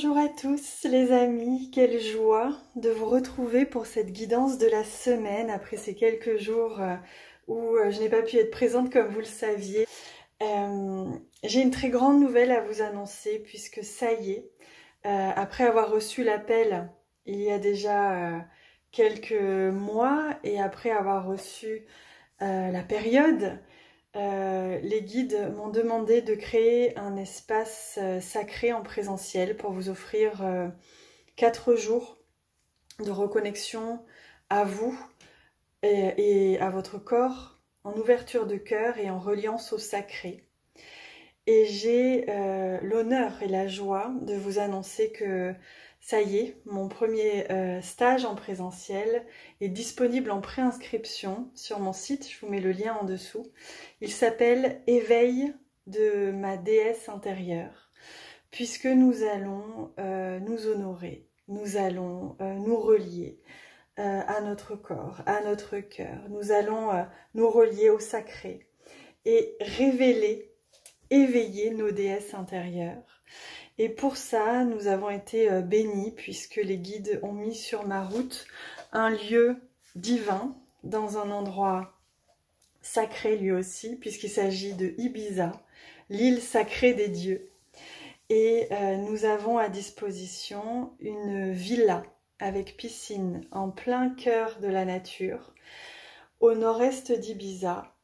Bonjour à tous les amis, quelle joie de vous retrouver pour cette guidance de la semaine après ces quelques jours où je n'ai pas pu être présente comme vous le saviez. J'ai une très grande nouvelle à vous annoncer puisque ça y est, après avoir reçu l'appel il y a déjà quelques mois et après avoir reçu la période, les guides m'ont demandé de créer un espace sacré en présentiel pour vous offrir 4 jours de reconnexion à vous et à votre corps, en ouverture de cœur et en reliance au sacré. Et j'ai l'honneur et la joie de vous annoncer que ça y est, mon premier stage en présentiel est disponible en préinscription sur mon site, je vous mets le lien en dessous. Il s'appelle Éveil de ma déesse intérieure, puisque nous allons nous honorer, nous allons nous relier à notre corps, à notre cœur, nous allons nous relier au sacré et révéler, éveiller nos déesses intérieures. Et pour ça, nous avons été bénis puisque les guides ont mis sur ma route un lieu divin dans un endroit sacré lui aussi, puisqu'il s'agit de Ibiza, l'île sacrée des dieux. Et nous avons à disposition une villa avec piscine en plein cœur de la nature, au nord-est d'Ibiza.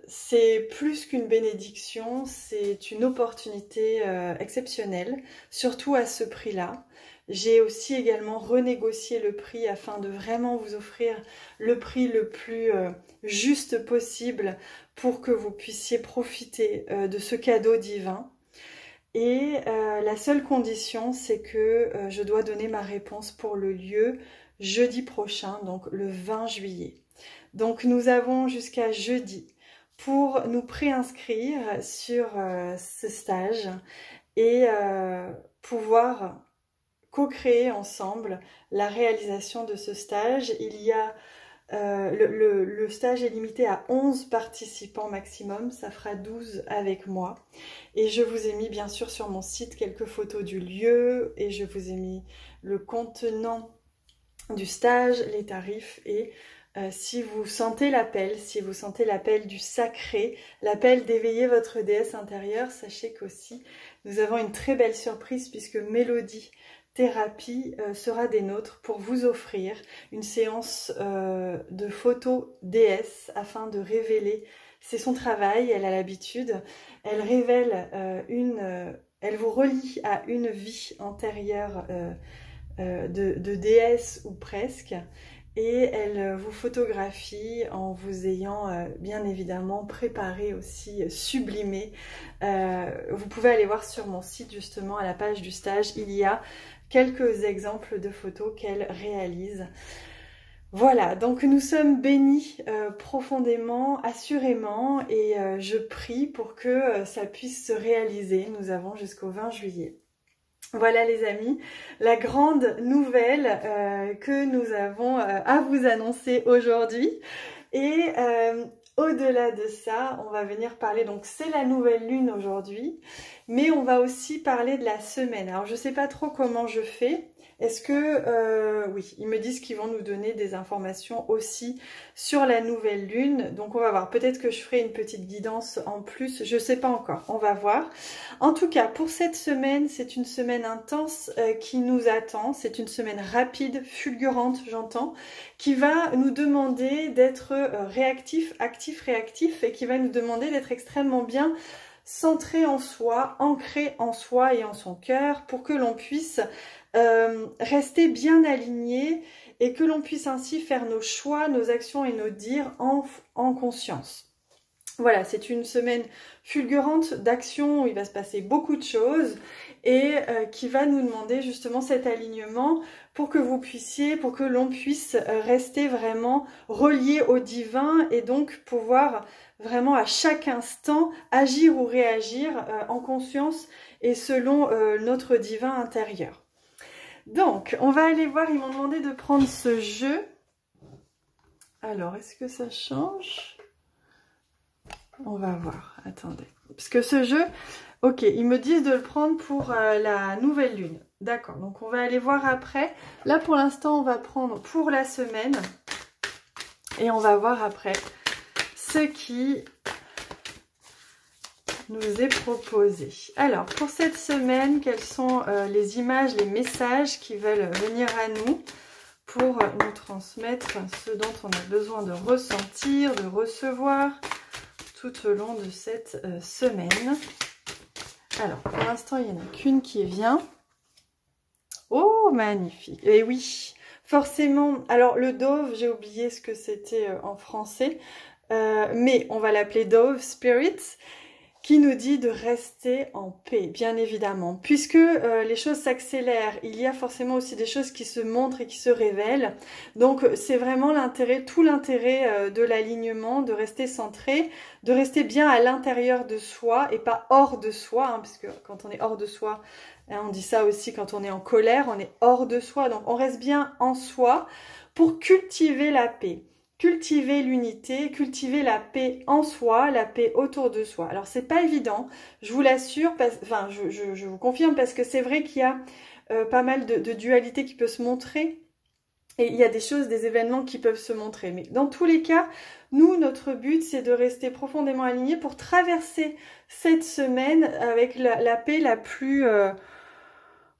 C'est plus qu'une bénédiction, c'est une opportunité exceptionnelle, surtout à ce prix-là. J'ai aussi également renégocié le prix afin de vraiment vous offrir le prix le plus juste possible pour que vous puissiez profiter de ce cadeau divin. Et la seule condition, c'est que je dois donner ma réponse pour le lieu jeudi prochain, donc le 20 juillet. Donc nous avons jusqu'à jeudi pour nous préinscrire sur ce stage et pouvoir co-créer ensemble la réalisation de ce stage. Il y a le stage est limité à 11 participants maximum, ça fera 12 avec moi. Et je vous ai mis bien sûr sur mon site quelques photos du lieu et je vous ai mis le contenant du stage, les tarifs et si vous sentez l'appel, du sacré, l'appel d'éveiller votre déesse intérieure, sachez qu'aussi nous avons une très belle surprise puisque Mélodie Thérapie sera des nôtres pour vous offrir une séance de photos déesse afin de révéler, c'est son travail, elle a l'habitude, elle révèle elle vous relie à une vie antérieure de déesse ou presque. Et elle vous photographie en vous ayant bien évidemment préparé aussi, sublimé. Vous pouvez aller voir sur mon site justement à la page du stage, il y a quelques exemples de photos qu'elle réalise. Voilà, donc nous sommes bénis profondément, assurément, et je prie pour que ça puisse se réaliser. Nous avons jusqu'au 20 juillet. Voilà les amis, la grande nouvelle que nous avons à vous annoncer aujourd'hui. Et au-delà de ça, on va venir parler, donc c'est la nouvelle lune aujourd'hui, mais on va aussi parler de la semaine. Alors je sais pas trop comment je fais. Est-ce que, oui, ils me disent qu'ils vont nous donner des informations aussi sur la nouvelle lune. Donc on va voir, peut-être que je ferai une petite guidance en plus, je sais pas encore, on va voir. En tout cas, pour cette semaine, c'est une semaine intense qui nous attend. C'est une semaine rapide, fulgurante, j'entends, qui va nous demander d'être réactif, actif, réactif, et qui va nous demander d'être extrêmement bien centré en soi, ancré en soi et en son cœur, pour que l'on puisse rester bien aligné et que l'on puisse ainsi faire nos choix, nos actions et nos dires en conscience. Voilà, c'est une semaine fulgurante d'action où il va se passer beaucoup de choses et qui va nous demander justement cet alignement pour que l'on puisse rester vraiment relié au divin et donc pouvoir vraiment à chaque instant agir ou réagir en conscience et selon notre divin intérieur. Donc, on va aller voir, ils m'ont demandé de prendre ce jeu. Alors, est-ce que ça change ? On va voir, attendez. Parce que ce jeu, Ok, ils me disent de le prendre pour la nouvelle lune. D'accord, donc on va aller voir après. Là, pour l'instant, on va prendre pour la semaine. Et on va voir après ce qui nous est proposé. Alors, pour cette semaine, quelles sont les images, les messages qui veulent venir à nous pour nous transmettre ce dont on a besoin de ressentir, de recevoir tout au long de cette semaine. Alors, pour l'instant, il n'y en a qu'une qui vient. Oh, magnifique. Et oui, forcément. Alors, le Dove, j'ai oublié ce que c'était en français. Mais on va l'appeler Dove Spirit, qui nous dit de rester en paix, bien évidemment. Puisque les choses s'accélèrent, il y a forcément aussi des choses qui se montrent et qui se révèlent. Donc c'est vraiment l'intérêt, tout l'intérêt de l'alignement, de rester centré, de rester bien à l'intérieur de soi et pas hors de soi, hein, parce que quand on est hors de soi, hein, on dit ça aussi quand on est en colère, on est hors de soi. Donc on reste bien en soi pour cultiver la paix. Cultiver l'unité, cultiver la paix en soi, la paix autour de soi. Alors c'est pas évident, je vous l'assure, enfin je vous confirme parce que c'est vrai qu'il y a pas mal de dualité qui peut se montrer et il y a des choses, des événements qui peuvent se montrer. Mais dans tous les cas, nous, notre but c'est de rester profondément alignés pour traverser cette semaine avec la paix la plus...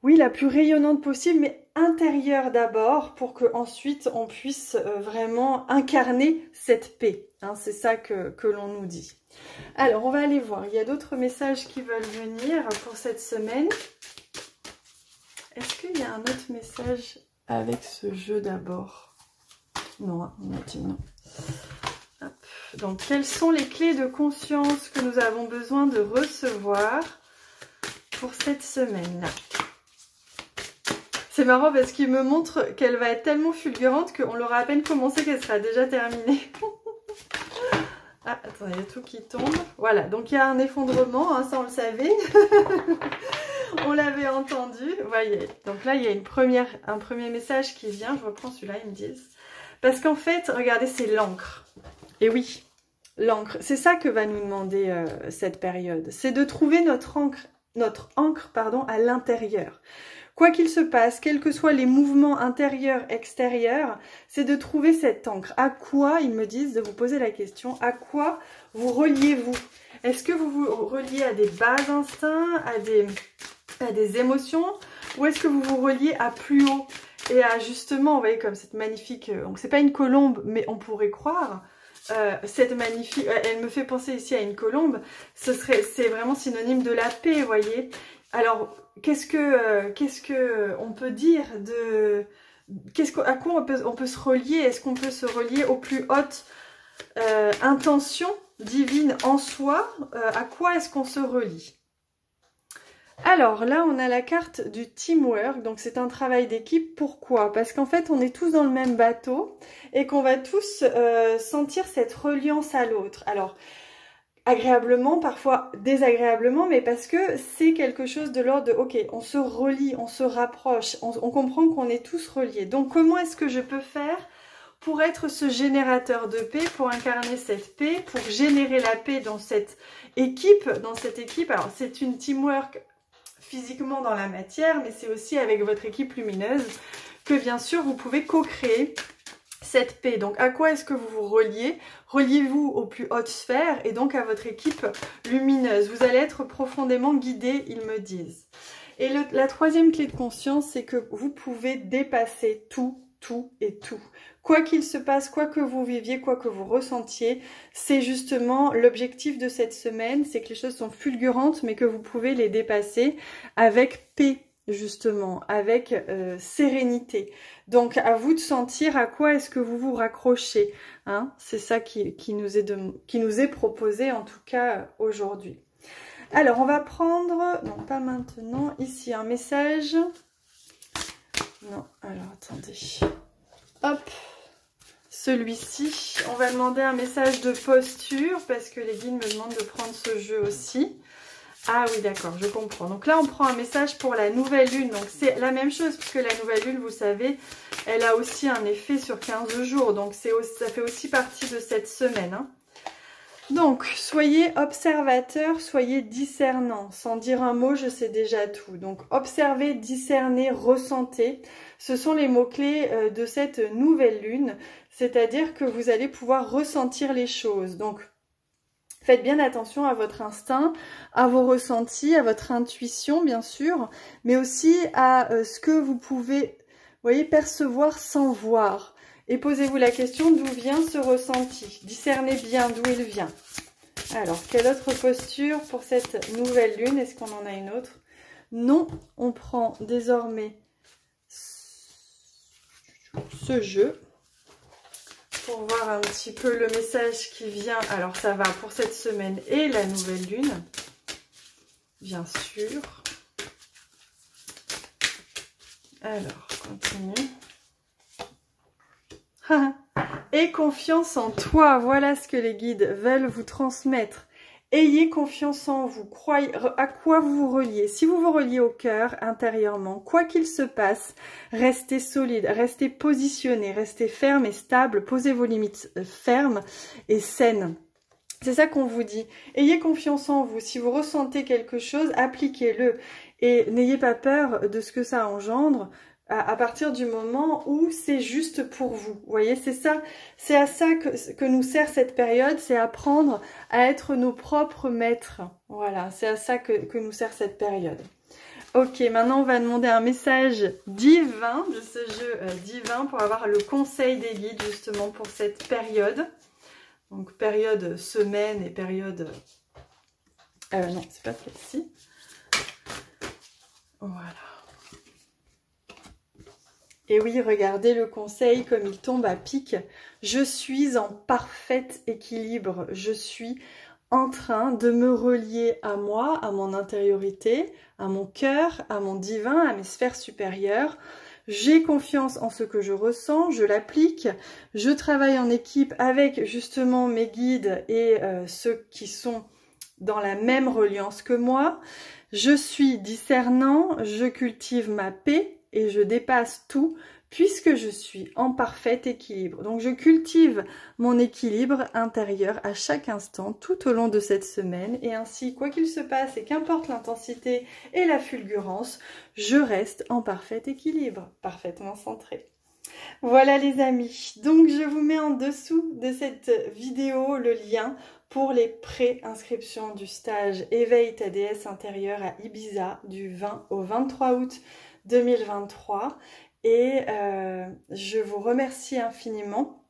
oui, la plus rayonnante possible, mais intérieure d'abord, pour que ensuite on puisse vraiment incarner cette paix. Hein, c'est ça que l'on nous dit. Alors, on va aller voir. Il y a d'autres messages qui veulent venir pour cette semaine. Est-ce qu'il y a un autre message avec ce jeu d'abord? Non, hein, on a dit non. Hop. Donc, quelles sont les clés de conscience que nous avons besoin de recevoir pour cette semaine-là? C'est marrant parce qu'il me montre qu'elle va être tellement fulgurante qu'on l'aura à peine commencé qu'elle sera déjà terminée. Ah, attendez, il y a tout qui tombe. Voilà, donc il y a un effondrement, hein, ça on le savait. On l'avait entendu. Voyez, donc là il y a un premier message qui vient. Je reprends celui-là, ils me disent. Parce qu'en fait, regardez, c'est l'encre. Et oui, l'encre. C'est ça que va nous demander cette période. C'est de trouver notre encre, à l'intérieur. Quoi qu'il se passe, quels que soient les mouvements intérieurs, extérieurs, c'est de trouver cette encre. À quoi, ils me disent, de vous poser la question, à quoi vous reliez-vous? Est-ce que vous vous reliez à des bas instincts, à des émotions, ou est-ce que vous vous reliez à plus haut? Et à justement, vous voyez, comme cette magnifique, donc c'est pas une colombe, mais on pourrait croire, cette magnifique, elle me fait penser ici à une colombe, c'est vraiment synonyme de la paix, vous voyez. Alors, qu'est-ce que on peut dire de... à quoi on peut se relier? Est-ce qu'on peut se relier aux plus hautes intentions divines en soi? À quoi est-ce qu'on se relie? Alors là, on a la carte du teamwork, donc c'est un travail d'équipe. Pourquoi? Parce qu'en fait, on est tous dans le même bateau et qu'on va tous sentir cette reliance à l'autre. Alors, agréablement, parfois désagréablement, mais parce que c'est quelque chose de l'ordre de ok, on se relie, on se rapproche, on comprend qu'on est tous reliés. Donc comment est-ce que je peux faire pour être ce générateur de paix, pour incarner cette paix, pour générer la paix dans cette équipe? Alors c'est une teamwork physiquement dans la matière, mais c'est aussi avec votre équipe lumineuse que bien sûr vous pouvez co-créer cette paix. Donc à quoi est-ce que vous vous reliez? Reliez-vous aux plus hautes sphères et donc à votre équipe lumineuse. Vous allez être profondément guidés, ils me disent. Et la troisième clé de conscience, c'est que vous pouvez dépasser tout et tout. Quoi qu'il se passe, quoi que vous viviez, quoi que vous ressentiez, c'est justement l'objectif de cette semaine, c'est que les choses sont fulgurantes, mais que vous pouvez les dépasser avec paix. Justement, avec sérénité. Donc, à vous de sentir à quoi est-ce que vous vous raccrochez. Hein, c'est ça qui nous est proposé, en tout cas, aujourd'hui. Alors, on va prendre, non pas maintenant, ici un message. Non, alors attendez. Hop, celui-ci. On va demander un message de posture, parce que les guides me demandent de prendre ce jeu aussi. Ah oui, d'accord, je comprends. Donc là, on prend un message pour la nouvelle lune. Donc c'est la même chose, puisque la nouvelle lune, vous savez, elle a aussi un effet sur 15 jours. Donc ça fait aussi partie de cette semaine. Hein. Donc, soyez observateur, soyez discernant. Sans dire un mot, je sais déjà tout. Donc, observez, discernez, ressentez. Ce sont les mots-clés de cette nouvelle lune. C'est-à-dire que vous allez pouvoir ressentir les choses. Donc, faites bien attention à votre instinct, à vos ressentis, à votre intuition, bien sûr, mais aussi à ce que vous pouvez, voyez, percevoir sans voir. Et posez-vous la question d'où vient ce ressenti. Discernez bien d'où il vient. Alors, quelle autre posture pour cette nouvelle lune? Est-ce qu'on en a une autre? Non, on prend désormais ce jeu pour voir un petit peu le message qui vient. Alors, ça va pour cette semaine et la nouvelle lune, bien sûr. Alors, continue. Aie confiance en toi, voilà ce que les guides veulent vous transmettre. Ayez confiance en vous, croyez à quoi vous vous reliez. Si vous vous reliez au cœur intérieurement, quoi qu'il se passe, restez solide, restez positionné, restez ferme et stable, posez vos limites fermes et saines. C'est ça qu'on vous dit. Ayez confiance en vous. Si vous ressentez quelque chose, appliquez-le et n'ayez pas peur de ce que ça engendre. À partir du moment où c'est juste pour vous. Vous voyez, c'est ça, c'est à ça que nous sert cette période, c'est apprendre à être nos propres maîtres. Voilà, c'est à ça que nous sert cette période. Ok, maintenant on va demander un message divin de ce jeu divin pour avoir le conseil des guides justement pour cette période. Donc période semaine et période... non, c'est pas celle-ci. Voilà. Et oui, regardez le conseil comme il tombe à pic. Je suis en parfait équilibre. Je suis en train de me relier à moi, à mon intériorité, à mon cœur, à mon divin, à mes sphères supérieures. J'ai confiance en ce que je ressens, je l'applique. Je travaille en équipe avec justement mes guides et ceux qui sont dans la même reliance que moi. Je suis discernant, je cultive ma paix. Et je dépasse tout puisque je suis en parfait équilibre. Donc je cultive mon équilibre intérieur à chaque instant tout au long de cette semaine et ainsi quoi qu'il se passe et qu'importe l'intensité et la fulgurance, je reste en parfait équilibre, parfaitement centré. Voilà les amis, donc je vous mets en dessous de cette vidéo le lien pour les pré-inscriptions du stage Éveille ta déesse intérieure à Ibiza du 20 au 23 août 2023 et je vous remercie infiniment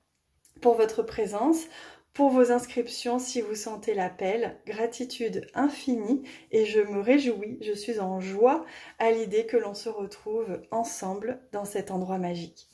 pour votre présence, pour vos inscriptions si vous sentez l'appel, gratitude infinie et je me réjouis, je suis en joie à l'idée que l'on se retrouve ensemble dans cet endroit magique.